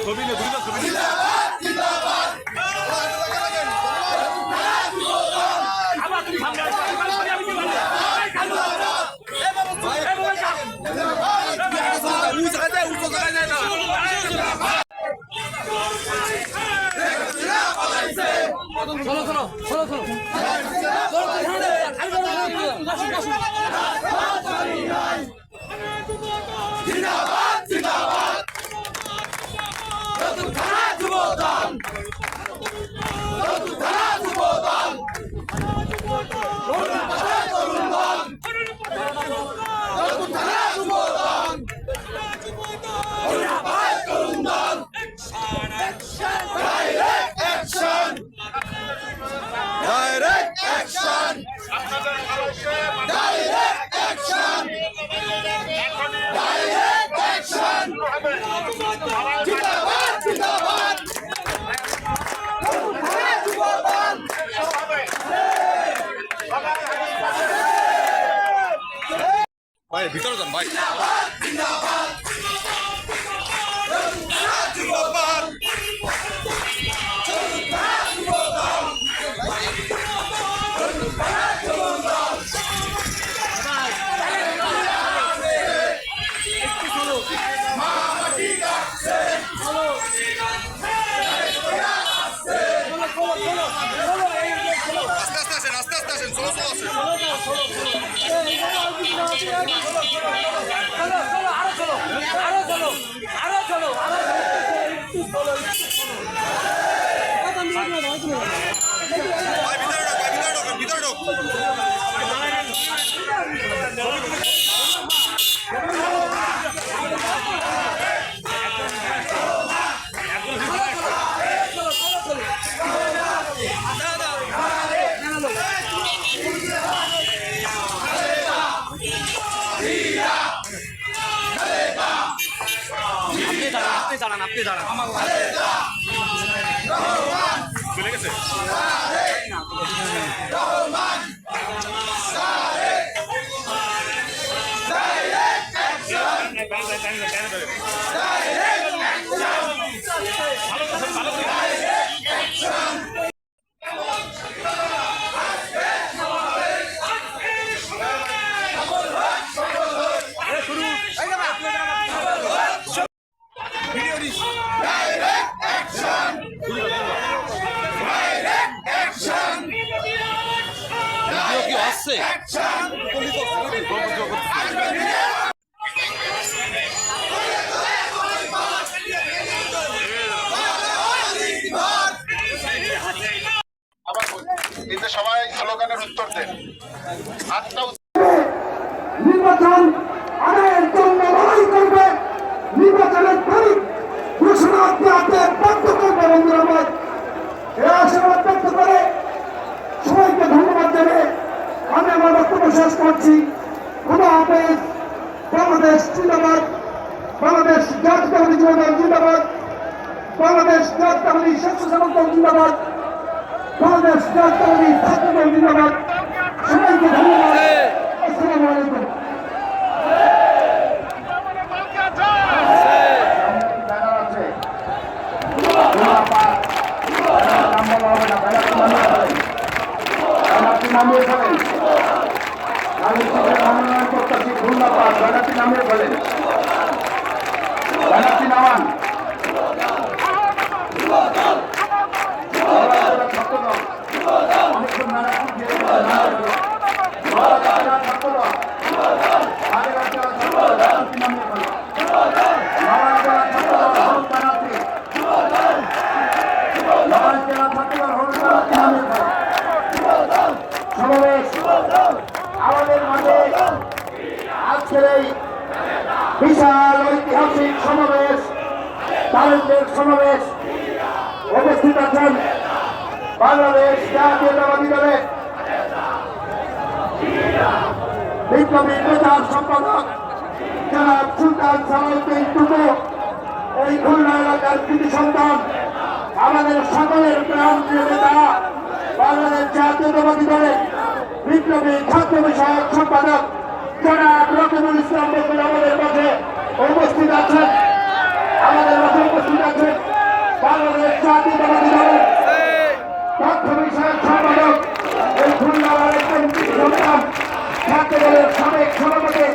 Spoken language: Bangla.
ছবি না ছবি ভাই ভিতরে যান ভাই আপনি দাঁড়ান চলে গেছে সবাই স্লোগানের উত্তর দেন। নির্বাচন আদায়ের জন্য লড়াই করবে, নির্বাচনের তারিখ ঘোষণা দেওয়াতে বাধ্য করবে। বন্ধুরা এই আশীর্বাদ ব্যক্ত করে সবাইকে ধন্যবাদ জানিয়ে আমি আমার বক্তব্য শেষ করছি। খোদা হাফেজ। বাংলাদেশ জিন্দাবাদ, বাংলাদেশ জাতীয়তাবাদী যুবদল জিন্দাবাদ, বাংলাদেশ জাতীয়তাবাদী স্বেচ্ছাসেবক দল জিন্দাবাদ, বাংলাদেশ জাতীয়তাবাদী ছাত্রদল জিন্দাবাদ। সবাইকে ধন্যবাদ। আসসালামু আলাইকুম। নামিয়ে ফেলেন, মনোনয়ন করতেছি ধন্যবাদ। ব্যানারটি নামিয়ে ফেলেন, ব্যানারটি নামান। আমাদের মাঝে আজকের এই বিশাল ঐতিহাসিক সমাবেশ, তারুণ্যের সমাবেশ উপস্থিত আছেন বাংলাদেশ জাতীয়তাবাদী দলের বিপ্লবী প্রচার সম্পাদক জনাব সুলতান সালাউদ্দিন টুকু, এই খুলনা পিতার কৃতি সন্তান আমাদের সকলের প্রাণপ্রিয় নেতা বাংলাদেশ জাতীয়তাবাদী দলের বিপ্লবী ছাত্র বিষয়ক সম্পাদক জনাব রকিবুল ইসলাম বকুল আমাদের মাঝে উপস্থিত আছেন। আমাদের মাঝে উপস্থিত আছেন বাংলাদেশ জাতীয়তাবাদী দলের তথ্য বিষয়ক সম্পাদক এই খুলনার একজন কৃতি সন্তান ছাত্র দলের সাবেক সভাপতি